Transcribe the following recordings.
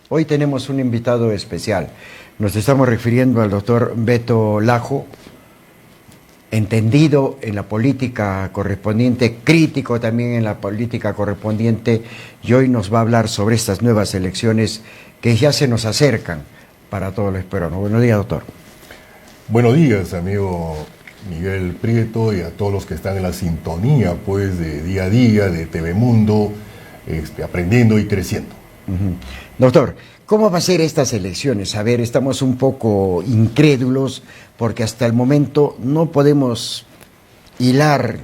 Hoy tenemos un invitado especial. Nos estamos refiriendo al doctor Beto Lajo, entendido en la política correspondiente, crítico también en la política correspondiente, y hoy nos va a hablar sobre estas nuevas elecciones que ya se nos acercan para todos los peruanos. Buenos días, doctor. Buenos días, amigo Miguel Prieto, y a todos los que están en la sintonía, pues, de día a día, de Telemundo, aprendiendo y creciendo. Doctor, ¿cómo va a ser estas elecciones? A ver, estamos un poco incrédulos porque hasta el momento no podemos hilar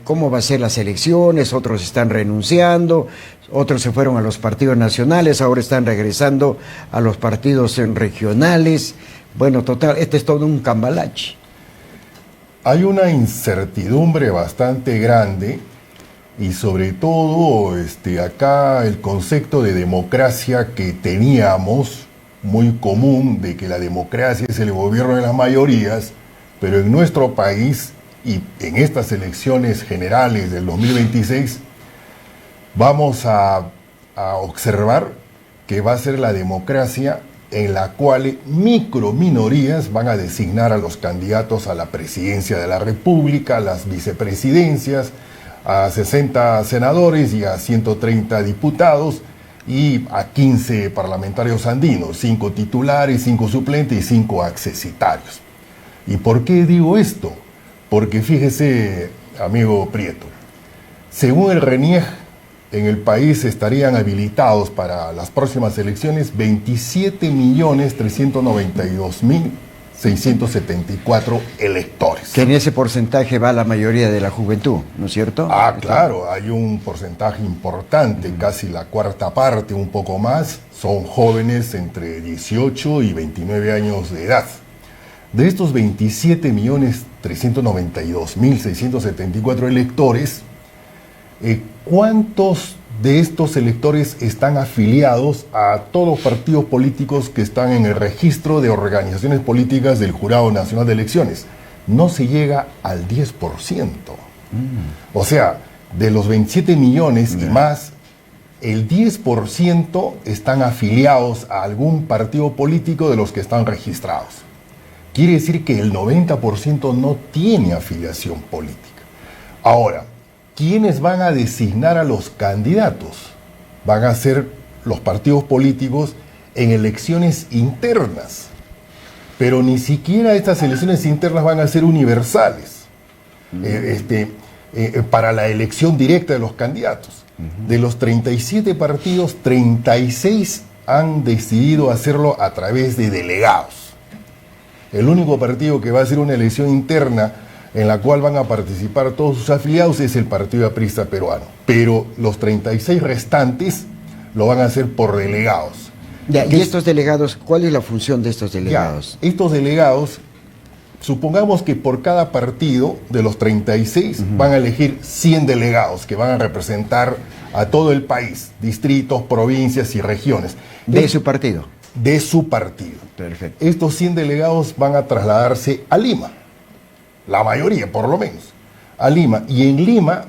cómo va a ser las elecciones. Otros están renunciando, otros se fueron a los partidos nacionales, ahora están regresando a los partidos regionales. Bueno, total, este es todo un cambalache. Hay una incertidumbre bastante grande y sobre todo acá el concepto de democracia que teníamos muy común, de que la democracia es el gobierno de las mayorías, pero en nuestro país y en estas elecciones generales del 2026 vamos a observar que va a ser la democracia en la cual microminorías van a designar a los candidatos a la presidencia de la República, a las vicepresidencias, a 60 senadores y a 130 diputados y a 15 parlamentarios andinos, 5 titulares, 5 suplentes y 5 accesitarios. ¿Y por qué digo esto? Porque fíjese, amigo Prieto, según el RENIEG, en el país estarían habilitados para las próximas elecciones 27.392.674 electores. Que en ese porcentaje va la mayoría de la juventud, ¿no es cierto? Claro, hay un porcentaje importante, casi la cuarta parte, un poco más, son jóvenes entre 18 y 29 años de edad. De estos 27.392.674 electores, ¿cuántos de estos electores están afiliados a todos los partidos políticos que están en el registro de organizaciones políticas del Jurado Nacional de Elecciones? No se llega al 10%. O sea, de los 27 millones y más, el 10% están afiliados a algún partido político de los que están registrados. Quiere decir que el 90% no tiene afiliación política. Ahora, ¿quiénes van a designar a los candidatos? Van a ser los partidos políticos en elecciones internas. Pero ni siquiera estas elecciones internas van a ser universales para la elección directa de los candidatos. De los 37 partidos, 36 han decidido hacerlo a través de delegados. El único partido que va a hacer una elección interna en la cual van a participar todos sus afiliados es el Partido Aprista Peruano. Pero los 36 restantes lo van a hacer por delegados. Ya, ¿y estos delegados, cuál es la función de estos delegados? Ya, estos delegados, supongamos que por cada partido de los 36 van a elegir 100 delegados que van a representar a todo el país, distritos, provincias y regiones. ¿De su partido? De su partido. Perfecto. Estos 100 delegados van a trasladarse a Lima. La mayoría, por lo menos, a Lima. Y en Lima,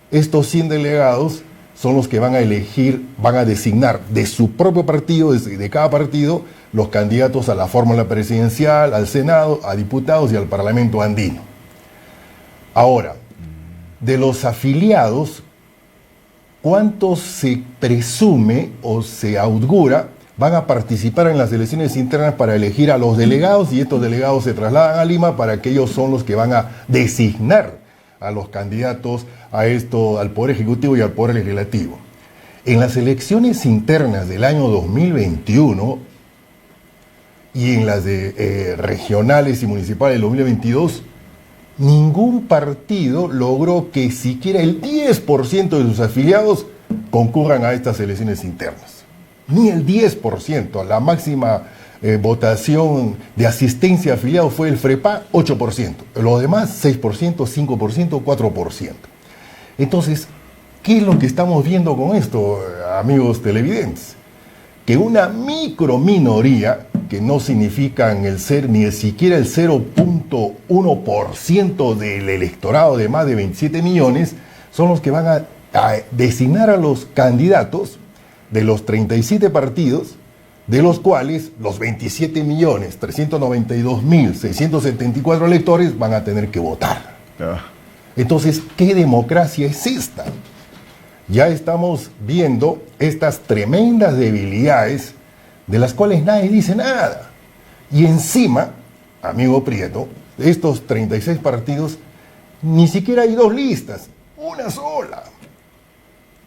estos 100 delegados son los que van a elegir, van a designar de su propio partido, de cada partido, los candidatos a la fórmula presidencial, al Senado, a diputados y al Parlamento andino. Ahora, de los afiliados, ¿cuántos se presume o se augura van a participar en las elecciones internas para elegir a los delegados, y estos delegados se trasladan a Lima para que ellos son los que van a designar a los candidatos a al Poder Ejecutivo y al Poder Legislativo? En las elecciones internas del año 2021 y en las de regionales y municipales del 2022, ningún partido logró que siquiera el 10% de sus afiliados concurran a estas elecciones internas. Ni el 10%, la máxima votación de asistencia a afiliados fue el FREPA, 8%. Los demás, 6%, 5%, 4%. Entonces, ¿qué es lo que estamos viendo con esto, amigos televidentes? Que una microminoría, que no significan ni siquiera el 0.1% del electorado de más de 27 millones, son los que van a designar a los candidatos de los 37 partidos, de los cuales los 27.392.674 electores van a tener que votar. Entonces, ¿qué democracia es esta? Ya estamos viendo estas tremendas debilidades de las cuales nadie dice nada. Y encima, amigo Prieto, de estos 36 partidos, ni siquiera hay 2 listas, una sola.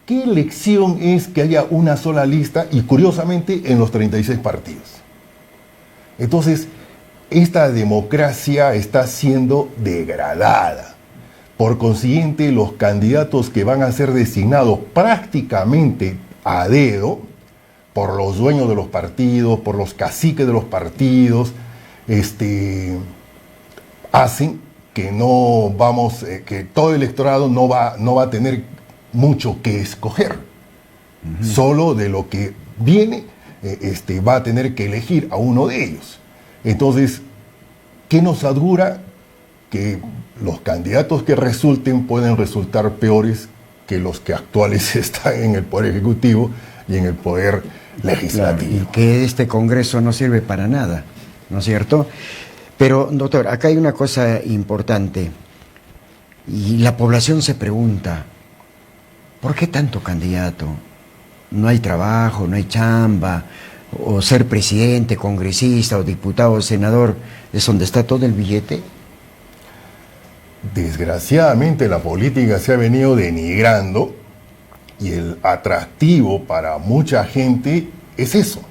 ¿Qué elección es que haya una sola lista y curiosamente en los 36 partidos? Entonces, esta democracia está siendo degradada. Por consiguiente, los candidatos que van a ser designados prácticamente a dedo por los dueños de los partidos, por los caciques de los partidos, hacen que no vamos, que todo el electorado no va a tener mucho que escoger. Solo de lo que viene va a tener que elegir a uno de ellos. Entonces, ¿qué nos augura? Que los candidatos que resulten pueden resultar peores que los que actuales están en el Poder Ejecutivo y en el Poder Legislativo. Claro, y que este Congreso no sirve para nada, ¿no es cierto? Pero, doctor, acá hay una cosa importante, y la población se pregunta, ¿por qué tanto candidato? ¿No hay trabajo, no hay chamba? ¿O ser presidente, congresista, o diputado, o senador, es donde está todo el billete? Desgraciadamente la política se ha venido denigrando y el atractivo para mucha gente es eso.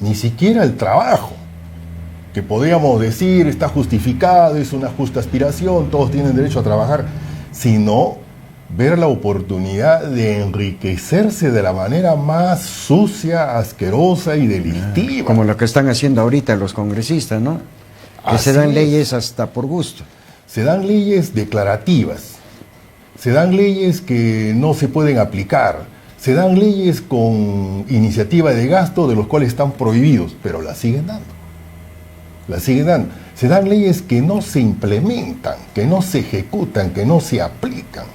Ni siquiera el trabajo, que podríamos decir está justificado, es una justa aspiración, todos tienen derecho a trabajar, sino ver la oportunidad de enriquecerse de la manera más sucia, asquerosa y delictiva. Como lo que están haciendo ahorita los congresistas, ¿no? Que se dan leyes hasta por gusto. Se dan leyes declarativas, se dan leyes que no se pueden aplicar, se dan leyes con iniciativa de gasto de los cuales están prohibidos, pero las siguen dando. Las siguen dando. Se dan leyes que no se implementan, que no se ejecutan, que no se aplican.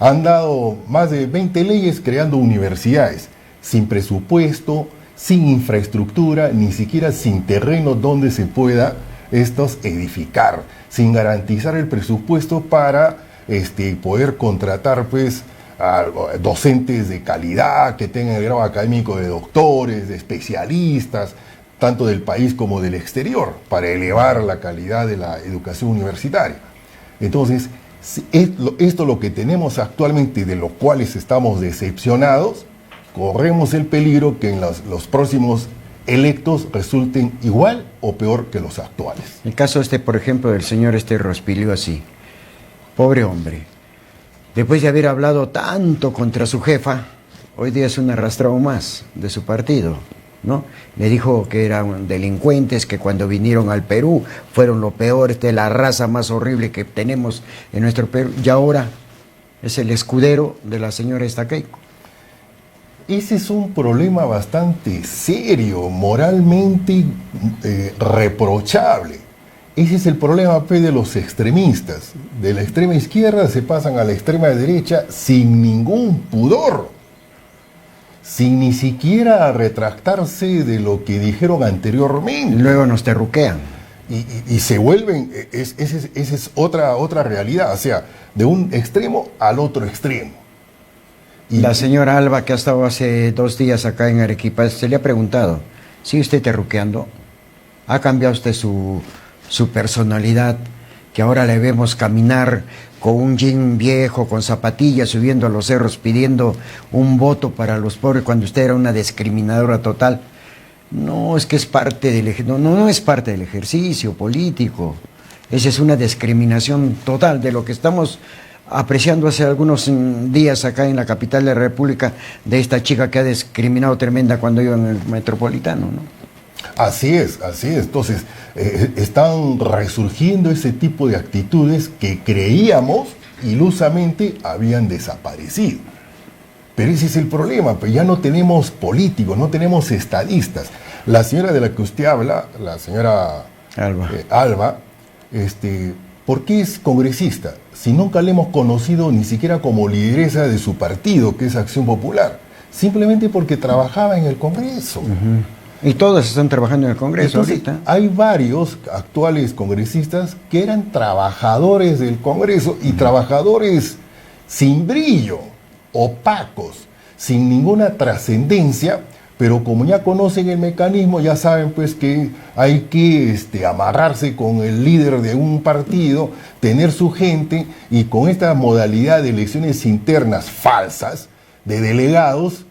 Han dado más de 20 leyes creando universidades, sin presupuesto, sin infraestructura, ni siquiera sin terreno donde se pueda edificar, sin garantizar el presupuesto para poder contratar pues a docentes de calidad que tengan el grado académico de doctores, de especialistas, tanto del país como del exterior, para elevar la calidad de la educación universitaria. Entonces, esto es lo que tenemos actualmente, de lo cuales estamos decepcionados. Corremos el peligro que en los próximos electos resulten igual o peor que los actuales. El caso por ejemplo, del señor Rospilio así. Pobre hombre. Después de haber hablado tanto contra su jefa, hoy día es un arrastrado más de su partido, ¿no? Le dijo que eran delincuentes, que cuando vinieron al Perú fueron lo peor, la raza más horrible que tenemos en nuestro Perú. Y ahora es el escudero de la señora Keiko. Ese es un problema bastante serio, moralmente reprochable. Ese es el problema de los extremistas. De la extrema izquierda se pasan a la extrema derecha sin ningún pudor, sin ni siquiera retractarse de lo que dijeron anteriormente. Y luego nos terruquean. Y se vuelven, esa es otra realidad, o sea, de un extremo al otro extremo. Y la señora Alba, que ha estado hace 2 días acá en Arequipa, se le ha preguntado, ¿sigue usted terruqueando? ¿Ha cambiado usted su personalidad? Que ahora le vemos caminar con un jean viejo, con zapatillas, subiendo a los cerros, pidiendo un voto para los pobres, cuando usted era una discriminadora total. No, es que es parte no es parte del ejercicio político. Esa es una discriminación total de lo que estamos apreciando hace algunos días acá en la capital de la República, de esta chica que ha discriminado tremenda cuando iba en el Metropolitano, ¿no? Así es. Entonces, están resurgiendo ese tipo de actitudes que creíamos ilusamente habían desaparecido. Pero ese es el problema, pues ya no tenemos políticos, no tenemos estadistas. La señora de la que usted habla, la señora Alba, ¿por qué es congresista? Si nunca le hemos conocido ni siquiera como lideresa de su partido, que es Acción Popular. simplemente porque trabajaba en el Congreso. Y todos están trabajando en el Congreso. Entonces, ahorita. hay varios actuales congresistas que eran trabajadores del Congreso y trabajadores sin brillo, opacos, sin ninguna trascendencia, pero como ya conocen el mecanismo, ya saben pues que hay que amarrarse con el líder de un partido, tener su gente, y con esta modalidad de elecciones internas falsas de delegados,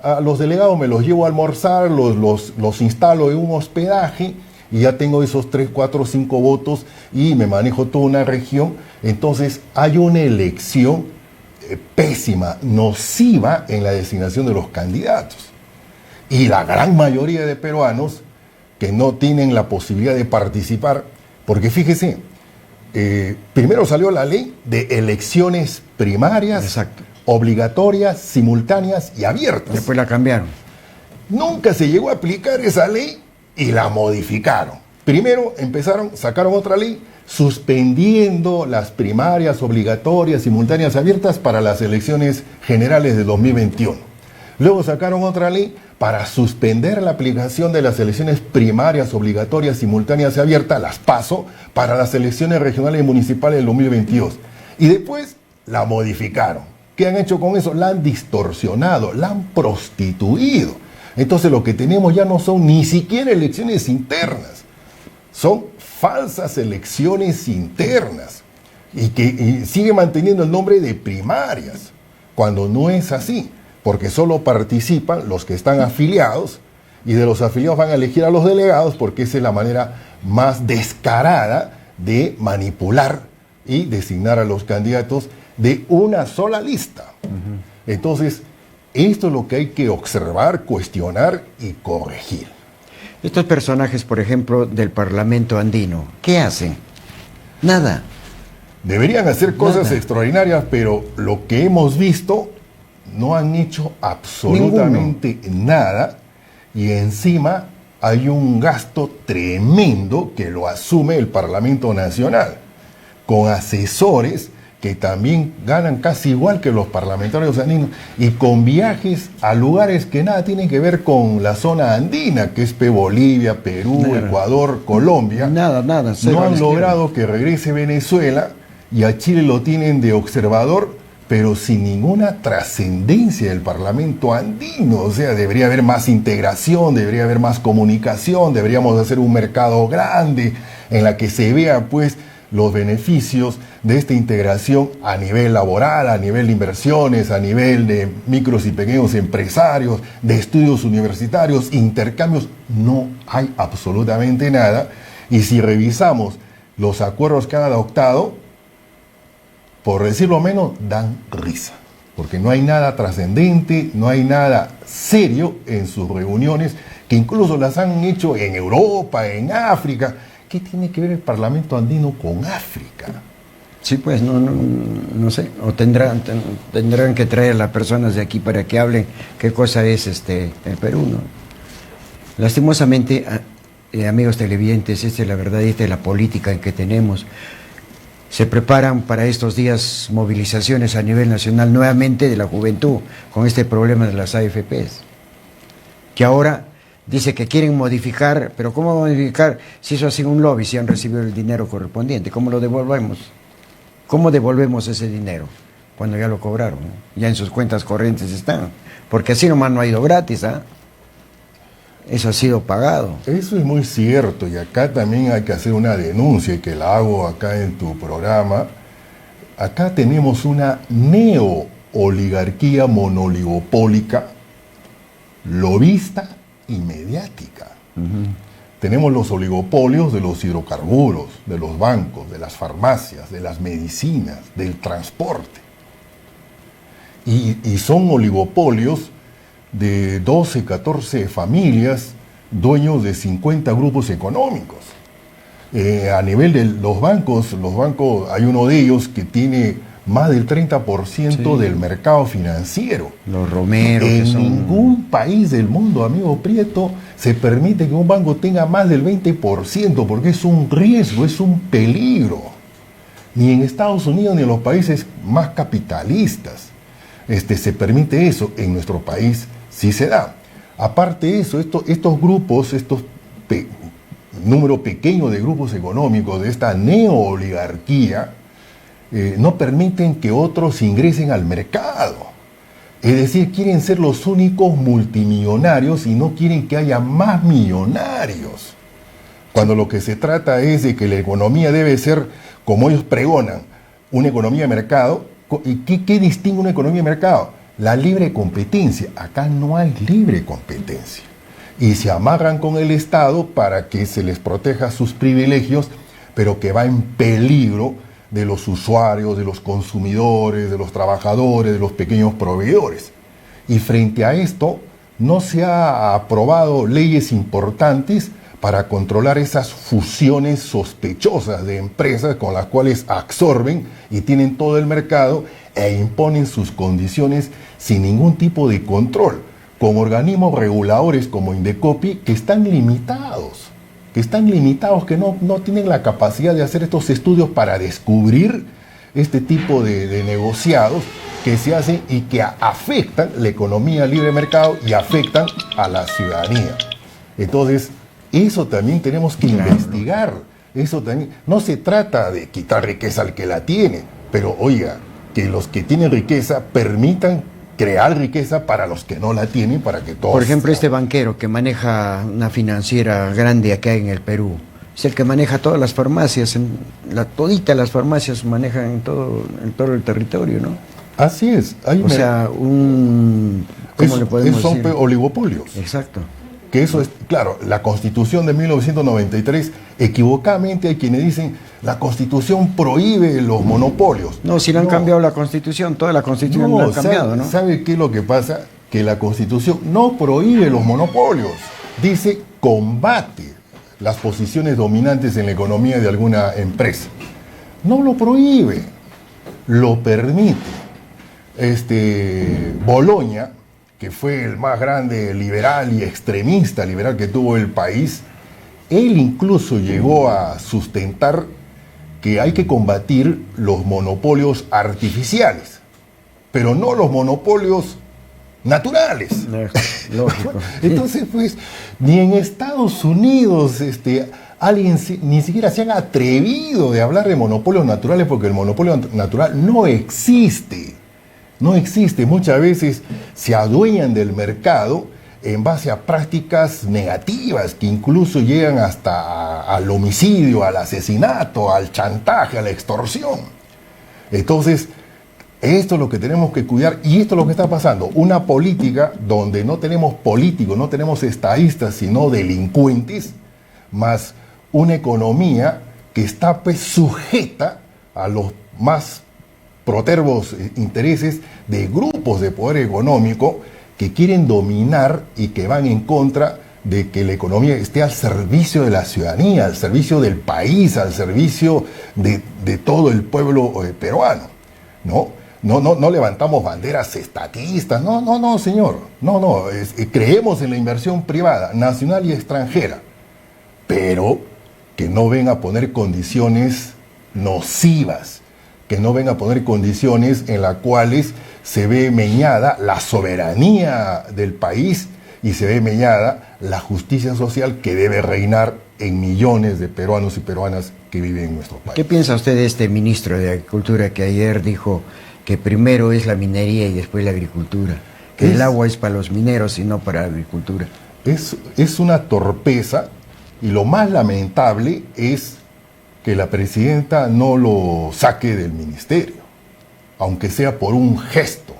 a los delegados me los llevo a almorzar, los instalo en un hospedaje y ya tengo esos 3, 4, 5 votos y me manejo toda una región. Entonces hay una elección pésima, nociva en la designación de los candidatos. Y la gran mayoría de peruanos que no tienen la posibilidad de participar, porque fíjese, primero salió la ley de elecciones primarias, exacto, obligatorias, simultáneas y abiertas. Después la cambiaron. Nunca se llegó a aplicar esa ley y la modificaron. Primero sacaron otra ley suspendiendo las primarias obligatorias, simultáneas y abiertas para las elecciones generales de 2021. Luego sacaron otra ley para suspender la aplicación de las elecciones primarias obligatorias, simultáneas y abiertas, las PASO, para las elecciones regionales y municipales del 2022. Y después la modificaron. ¿Qué han hecho con eso? La han distorsionado, la han prostituido. Entonces lo que tenemos ya no son ni siquiera elecciones internas, son falsas elecciones internas y sigue manteniendo el nombre de primarias, cuando no es así, porque solo participan los que están afiliados y de los afiliados van a elegir a los delegados porque esa es la manera más descarada de manipular y designar a los candidatos de una sola lista. Entonces, esto es lo que hay que observar, cuestionar y corregir. Estos personajes, por ejemplo, del Parlamento andino, ¿qué hacen? Nada. Deberían hacer cosas extraordinarias, pero lo que hemos visto no han hecho absolutamente nada, y encima hay un gasto tremendo que lo asume el Parlamento Nacional, con asesores que también ganan casi igual que los parlamentarios andinos, y con viajes a lugares que nada tienen que ver con la zona andina, que es Bolivia, Perú, Ecuador, Colombia. Nada. No han logrado que regrese Venezuela, y a Chile lo tienen de observador, pero sin ninguna trascendencia del Parlamento andino. O sea, debería haber más integración, debería haber más comunicación, deberíamos hacer un mercado grande en la que se vea pues los beneficios de esta integración a nivel laboral, a nivel de inversiones, a nivel de micros y pequeños empresarios, de estudios universitarios, intercambios. No hay absolutamente nada. Y si revisamos los acuerdos que han adoptado, por decirlo menos, dan risa, porque no hay nada trascendente, no hay nada serio en sus reuniones, que incluso las han hecho en Europa, en África. ¿Qué tiene que ver el Parlamento andino con África? Sí, pues no sé, o tendrán que traer a las personas de aquí para que hablen qué cosa es el Perú, ¿no? Lastimosamente, amigos televidentes, esta es la verdad y esta es la política en que tenemos. Se preparan para estos días movilizaciones a nivel nacional nuevamente de la juventud con este problema de las AFPs, que ahora dice que quieren modificar, pero ¿cómo modificar si eso ha sido un lobby, si han recibido el dinero correspondiente? ¿Cómo lo devolvemos? ¿Cómo devolvemos ese dinero cuando ya lo cobraron, ¿no? Ya en sus cuentas corrientes están? Porque así nomás no ha ido gratis, ¿ah? Eso ha sido pagado. Eso es muy cierto, y acá también hay que hacer una denuncia, y que la hago acá en tu programa. Acá tenemos una neo-oligarquía monoligopólica, lobista y mediática. Tenemos los oligopolios de los hidrocarburos, de los bancos, de las farmacias, de las medicinas, del transporte. Y son oligopolios de 12, 14 familias, dueños de 50 grupos económicos. A nivel de los bancos, hay uno de ellos que tiene más del 30% del mercado financiero. Los Romeros. En ningún país del mundo, amigo Prieto, se permite que un banco tenga más del 20%, porque es un riesgo, es un peligro. Ni en Estados Unidos ni en los países más capitalistas. se permite eso. En nuestro país sí se da. Aparte de eso, estos grupos, número pequeño de grupos económicos de esta neooligarquía, no permiten que otros ingresen al mercado. Es decir, quieren ser los únicos multimillonarios y no quieren que haya más millonarios. Cuando lo que se trata es de que la economía debe ser, como ellos pregonan, una economía de mercado. ¿Y qué distingue una economía de mercado? La libre competencia. Acá no hay libre competencia. Y se amarran con el Estado para que se les proteja sus privilegios, pero que va en peligro de los usuarios, de los consumidores, de los trabajadores, de los pequeños proveedores. Y frente a esto, no se ha aprobado leyes importantes para controlar esas fusiones sospechosas de empresas con las cuales absorben y tienen todo el mercado e imponen sus condiciones sin ningún tipo de control, con organismos reguladores como Indecopi que están limitados, que no tienen la capacidad de hacer estos estudios para descubrir este tipo de negociados que se hacen y que afectan la economía libre de mercado y afectan a la ciudadanía. Entonces, eso también tenemos que investigar. Eso también, no se trata de quitar riqueza al que la tiene, pero oiga, que los que tienen riqueza permitan crear riqueza para los que no la tienen, para que todos... Por ejemplo, este banquero que maneja una financiera grande acá en el Perú, es el que maneja todas las farmacias, toditas las farmacias manejan en todo el territorio, ¿no? Así es. ¿Cómo le podemos decir? Son oligopolios. Exacto. Que eso es, claro, la Constitución de 1993, equivocadamente hay quienes dicen, la Constitución prohíbe los monopolios. No, si no han cambiado la Constitución, toda la Constitución no ha cambiado, ¿no? ¿Sabe qué es lo que pasa? Que la Constitución no prohíbe los monopolios, dice combate las posiciones dominantes en la economía de alguna empresa. No lo prohíbe, lo permite. Boloña, que fue el más grande liberal y extremista liberal que tuvo el país, él incluso llegó a sustentar que hay que combatir los monopolios artificiales, pero no los monopolios naturales. Lógico. Entonces, pues, ni en Estados Unidos alguien ni siquiera se han atrevido de hablar de monopolios naturales, porque el monopolio natural no existe. No existe. Muchas veces se adueñan del mercado en base a prácticas negativas que incluso llegan hasta al homicidio, al asesinato, al chantaje, a la extorsión. Entonces, esto es lo que tenemos que cuidar y esto es lo que está pasando. Una política donde no tenemos políticos, no tenemos estadistas, sino delincuentes, más una economía que está pues sujeta a los más protervos intereses de grupos de poder económico que quieren dominar y que van en contra de que la economía esté al servicio de la ciudadanía, al servicio del país, al servicio de todo el pueblo peruano, ¿no? No levantamos banderas estatistas, no, señor. Creemos en la inversión privada, nacional y extranjera, pero que no venga a poner condiciones nocivas, que no venga a poner condiciones en las cuales se ve meñada la soberanía del país y se ve meñada la justicia social que debe reinar en millones de peruanos y peruanas que viven en nuestro país. ¿Qué piensa usted de este ministro de Agricultura que ayer dijo que primero es la minería y después la agricultura? Que el agua es para los mineros y no para la agricultura. Es una torpeza, y lo más lamentable es que la presidenta no lo saque del ministerio, aunque sea por un gesto,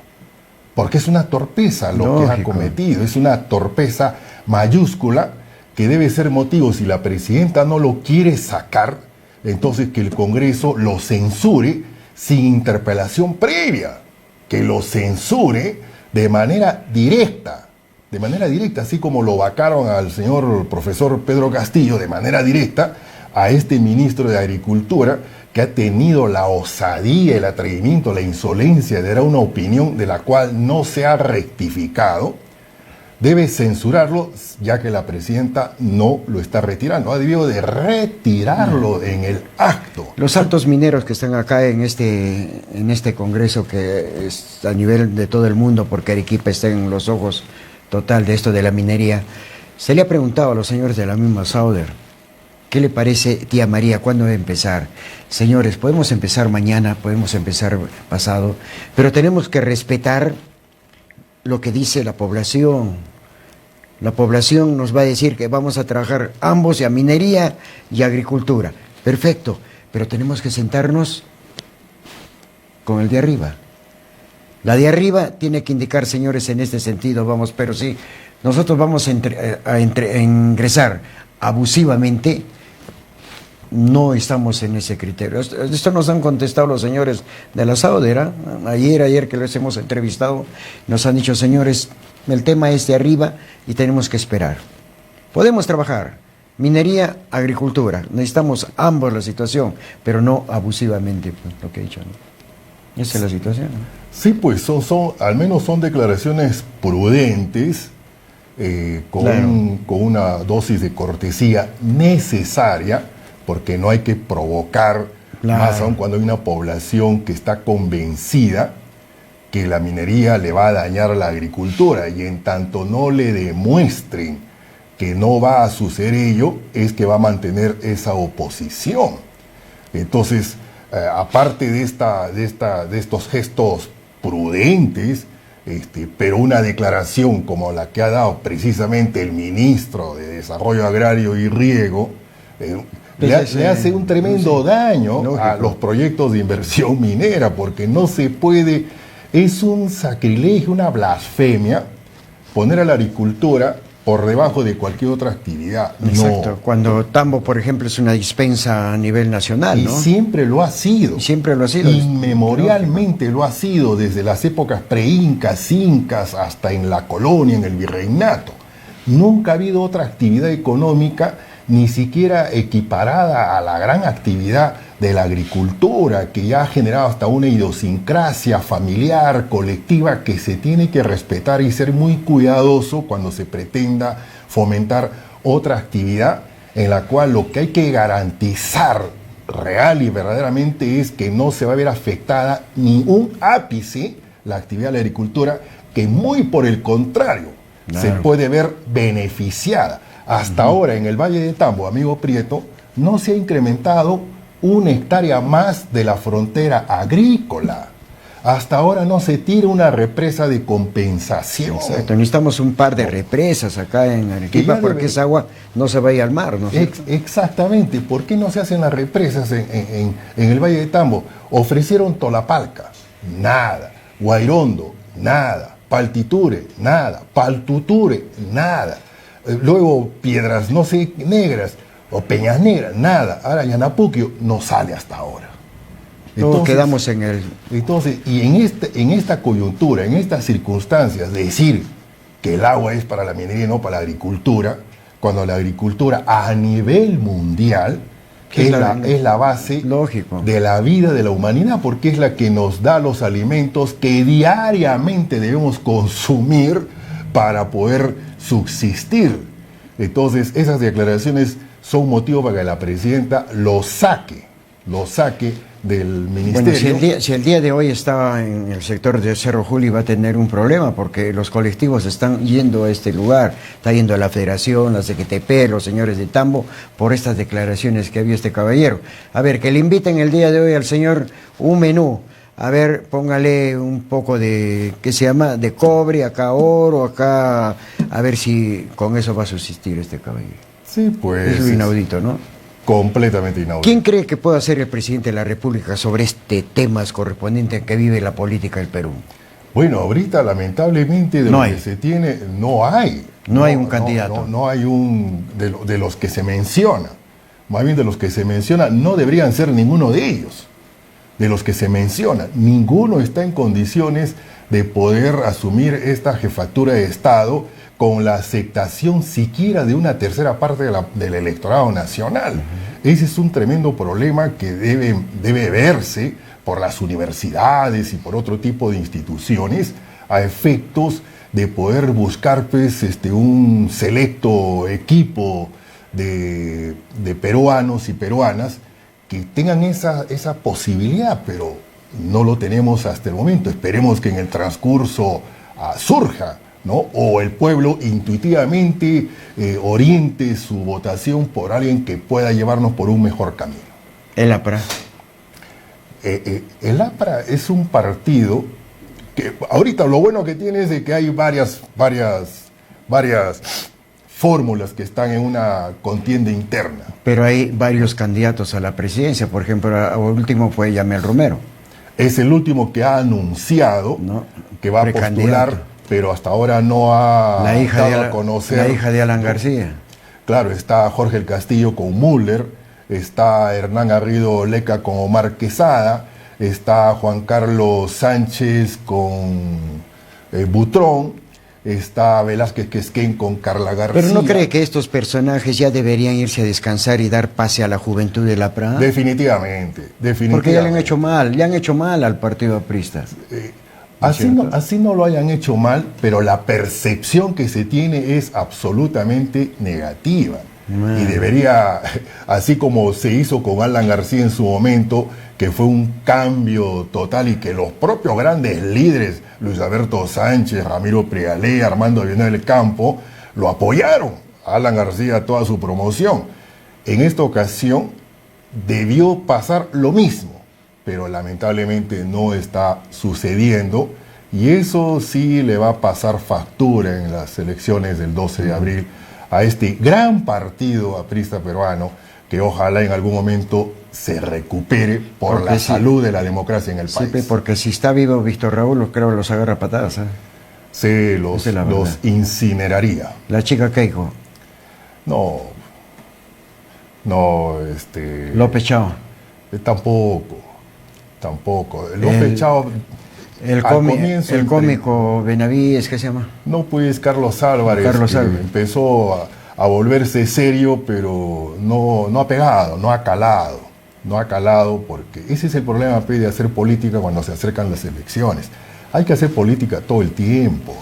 porque es una torpeza lo que ha cometido, es una torpeza mayúscula que debe ser motivo. Si la presidenta no lo quiere sacar, entonces que el Congreso lo censure sin interpelación previa, que lo censure de manera directa, así como lo vacaron al señor profesor Pedro Castillo de manera directa, a este ministro de Agricultura, que ha tenido la osadía, el atrevimiento, la insolencia de dar una opinión de la cual no se ha rectificado, debe censurarlo, ya que la presidenta no lo está retirando. Ha debido de retirarlo en el acto. Los altos mineros que están acá en este congreso, que es a nivel de todo el mundo, porque Arequipa está en los ojos total de esto de la minería, se le ha preguntado a los señores de la misma Sauder, ¿qué le parece, tía María, cuándo debe empezar? Señores, podemos empezar mañana, podemos empezar pasado, pero tenemos que respetar lo que dice la población. La población nos va a decir que vamos a trabajar ambos, ya minería y agricultura. Perfecto, pero tenemos que sentarnos con el de arriba. La de arriba tiene que indicar, señores, en este sentido, vamos, pero sí, nosotros vamos a ingresar abusivamente, no estamos en ese criterio. Esto nos han contestado los señores de la Saudera, ayer que les hemos entrevistado, nos han dicho, señores, el tema es de arriba y tenemos que esperar. Podemos trabajar, minería, agricultura, necesitamos ambos la situación, pero no abusivamente, pues, lo que he dicho, ¿no? Esa es la situación, ¿no? Sí, pues al menos son declaraciones prudentes, con una dosis de cortesía necesaria, porque no hay que provocar, más aún cuando hay una población que está convencida que la minería le va a dañar a la agricultura, y en tanto no le demuestren que no va a suceder ello, es que va a mantener esa oposición. Entonces, aparte de estos gestos prudentes, pero una declaración como la que ha dado precisamente el ministro de Desarrollo Agrario y Riego, le hace un tremendo daño a los proyectos de inversión minera, porque no se puede, es un sacrilegio, una blasfemia, poner a la agricultura por debajo de cualquier otra actividad. Exacto, no. Cuando Tambo, por ejemplo, es una dispensa a nivel nacional, ¿no? Y siempre lo ha sido. Y siempre lo ha sido. Inmemorialmente lo ha sido, desde las épocas pre-incas, incas, hasta en la colonia, en el virreinato. Nunca ha habido otra actividad económica, ni siquiera equiparada a la gran actividad de la agricultura, que ya ha generado hasta una idiosincrasia familiar, colectiva, que se tiene que respetar y ser muy cuidadoso cuando se pretenda fomentar otra actividad, en la cual lo que hay que garantizar real y verdaderamente es que no se va a ver afectada ni un ápice la actividad de la agricultura, que muy por el contrario, se puede ver beneficiada. Hasta ahora en el Valle de Tambo, amigo Prieto, no se ha incrementado una hectárea más de la frontera agrícola. Hasta ahora no se tira una represa de compensación. Exacto, necesitamos un par de represas acá en Arequipa porque esa agua no se vaya al mar, ¿no? Exactamente. ¿Por qué no se hacen las represas en el Valle de Tambo? Ofrecieron Tolapalca, nada. Guairondo, nada. Paltiture, nada. Paltuture, nada. Luego Piedras, no sé, Negras, o Peñas Negras, nada. Ahora Yanapuquio no sale hasta ahora. Todos quedamos en el... Entonces, y en esta coyuntura, en estas circunstancias, decir que el agua es para la minería y no para la agricultura, cuando la agricultura a nivel mundial es la base de la vida de la humanidad, porque es la que nos da los alimentos que diariamente debemos consumir para poder subsistir. Entonces, esas declaraciones son motivo para que la presidenta lo saque del ministerio. Bueno, si el día de hoy está en el sector de Cerro Juli, va a tener un problema, porque los colectivos están yendo a este lugar, está yendo a la Federación, la CGTP, los señores de Tambo, por estas declaraciones que había este caballero. A ver, que le inviten el día de hoy al señor un menú. A ver, póngale un poco de, ¿qué se llama? De cobre, acá oro, acá, a ver si con eso va a subsistir este caballero. Sí, pues. Es lo inaudito, ¿no? Completamente inaudito. ¿Quién cree que pueda ser el presidente de la República sobre este tema correspondiente que vive la política del Perú? Bueno, ahorita lamentablemente de lo que se tiene, no hay. No hay un candidato. No hay un de los que se menciona. Más bien de los que se menciona, no deberían ser ninguno de ellos. De los que se menciona, ninguno está en condiciones de poder asumir esta jefatura de Estado con la aceptación siquiera de una tercera parte del electorado nacional. Ese es un tremendo problema que debe verse por las universidades y por otro tipo de instituciones a efectos de poder buscar pues, un selecto equipo de peruanos y peruanas que tengan esa posibilidad, pero no lo tenemos hasta el momento. Esperemos que en el transcurso surja, ¿no? O el pueblo intuitivamente oriente su votación por alguien que pueda llevarnos por un mejor camino. El APRA. El APRA es un partido que ahorita lo bueno que tiene es de que hay varias fórmulas que están en una contienda interna. Pero hay varios candidatos a la presidencia, por ejemplo, el último fue Yamel Romero. Es el último que ha anunciado, ¿no?, que va a postular, pero hasta ahora no ha dado a conocer. La hija de Alan García. Claro, está Jorge el Castillo con Müller, está Hernán Garrido Leca con Omar Quesada, está Juan Carlos Sánchez con Butrón, está Velázquez Quesquén con Carla García. ¿Pero no cree que estos personajes ya deberían irse a descansar y dar pase a la juventud de la PRA? Definitivamente. Porque ya le han hecho mal al partido aprista. Así no lo hayan hecho mal, pero la percepción que se tiene es absolutamente negativa. Y debería, así como se hizo con Alan García en su momento, que fue un cambio total y que los propios grandes líderes, Luis Alberto Sánchez, Ramiro Prialé, Armando Villanueva del Campo, lo apoyaron a Alan García toda su promoción. En esta ocasión debió pasar lo mismo, pero lamentablemente no está sucediendo, y eso sí le va a pasar factura en las elecciones del 12 de abril a este gran partido aprista peruano, que ojalá en algún momento se recupere por la salud de la democracia en el país. Sí, porque si está vivo Víctor Raúl, creo que los agarra a patadas. Sí, los incineraría. ¿La chica Keiko? No, López Chao. Tampoco. López Chao. El cómico Benavides, ¿qué se llama? No, pues Carlos Álvarez. Empezó a volverse serio, pero no ha pegado, no ha calado. No ha calado, porque ese es el problema de hacer política cuando se acercan las elecciones. Hay que hacer política todo el tiempo,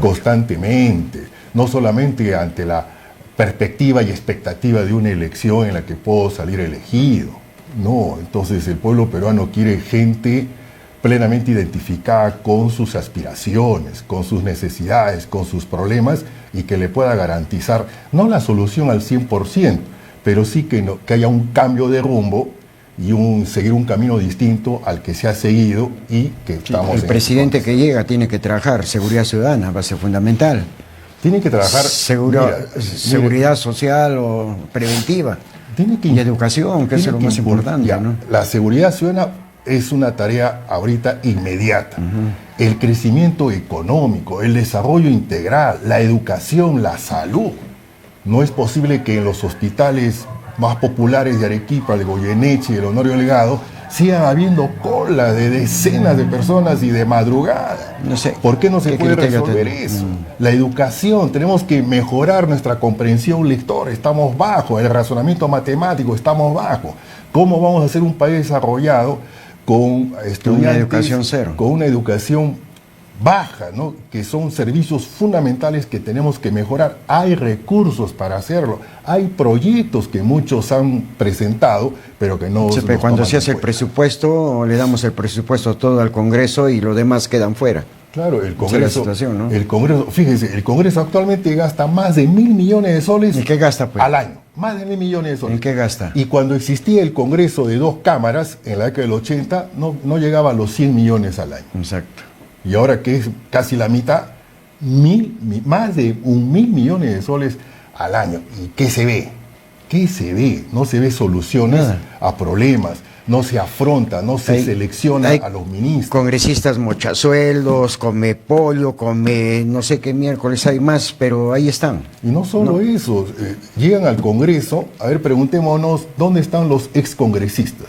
constantemente, no solamente ante la perspectiva y expectativa de una elección en la que puedo salir elegido. No, entonces el pueblo peruano quiere gente plenamente identificada con sus aspiraciones, con sus necesidades, con sus problemas, y que le pueda garantizar, no la solución al 100%, pero sí que haya un cambio de rumbo y seguir un camino distinto al que se ha seguido y que estamos. El presidente que llega tiene que trabajar seguridad ciudadana, va a ser fundamental. Tiene que trabajar seguridad social o preventiva y educación, que es lo más importante, ¿no? La seguridad ciudadana es una tarea ahorita inmediata. El crecimiento económico, el desarrollo integral, la educación, la salud. No es posible que en los hospitales más populares de Arequipa, de Goyeneche y el Honorio Delgado, sigan habiendo cola de decenas de personas y de madrugada. No sé. ¿Por qué no se puede resolver eso? La educación, tenemos que mejorar nuestra comprensión lectora, estamos bajo, el razonamiento matemático, estamos bajo. ¿Cómo vamos a hacer un país desarrollado con estudiantes, una educación cero, con una educación baja, ¿no?, que son servicios fundamentales que tenemos que mejorar? Hay recursos para hacerlo, hay proyectos que muchos han presentado, pero que no... Cuando se hace el presupuesto, le damos el presupuesto todo al Congreso y los demás quedan fuera. Claro, el Congreso, situación, ¿no? El Congreso, fíjense, el Congreso actualmente gasta más de 1.000 millones de soles. ¿En qué gasta, pues? Al año, más de 1.000 millones de soles. ¿En qué gasta? Y cuando existía el Congreso de 2 cámaras, en la década del 80, no llegaba a los 100 millones al año. Exacto. Y ahora que es casi la mitad, más de 1.000 millones de soles al año. ¿Y qué se ve? ¿Qué se ve? No se ve soluciones a problemas, no se afronta, no se selecciona a los ministros. Congresistas mochasueldos, come pollo, come no sé qué miércoles hay más, pero ahí están. Y no solo eso, llegan al Congreso, a ver, preguntémonos, ¿dónde están los excongresistas?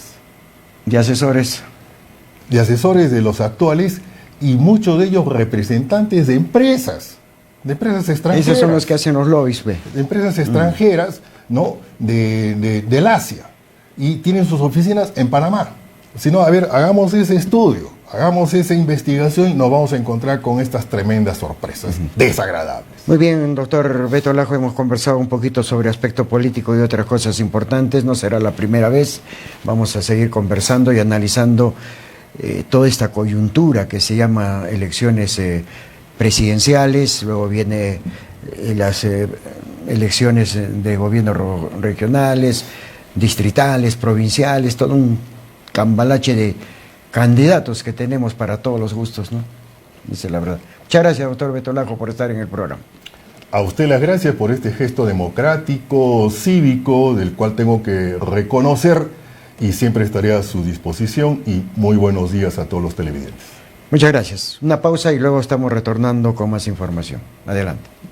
De asesores. De asesores de los actuales, y muchos de ellos representantes de empresas extranjeras. Esos son los que hacen los lobbies, ¿ve? De empresas extranjeras, ¿no?, del Asia, y tienen sus oficinas en Panamá. Si no, a ver, hagamos ese estudio, hagamos esa investigación y nos vamos a encontrar con estas tremendas sorpresas desagradables. Muy bien, doctor Beto Lajo, hemos conversado un poquito sobre aspecto político y otras cosas importantes. No será la primera vez. Vamos a seguir conversando y analizando toda esta coyuntura que se llama elecciones presidenciales. Luego viene las elecciones de gobiernos regionales, distritales, provinciales, todo un cambalache de candidatos que tenemos para todos los gustos, ¿no? Esa es la verdad. Muchas gracias, doctor Beto Lajo, por estar en el programa. A usted las gracias por este gesto democrático, cívico, del cual tengo que reconocer, y siempre estaré a su disposición, y muy buenos días a todos los televidentes. Muchas gracias. Una pausa y luego estamos retornando con más información. Adelante.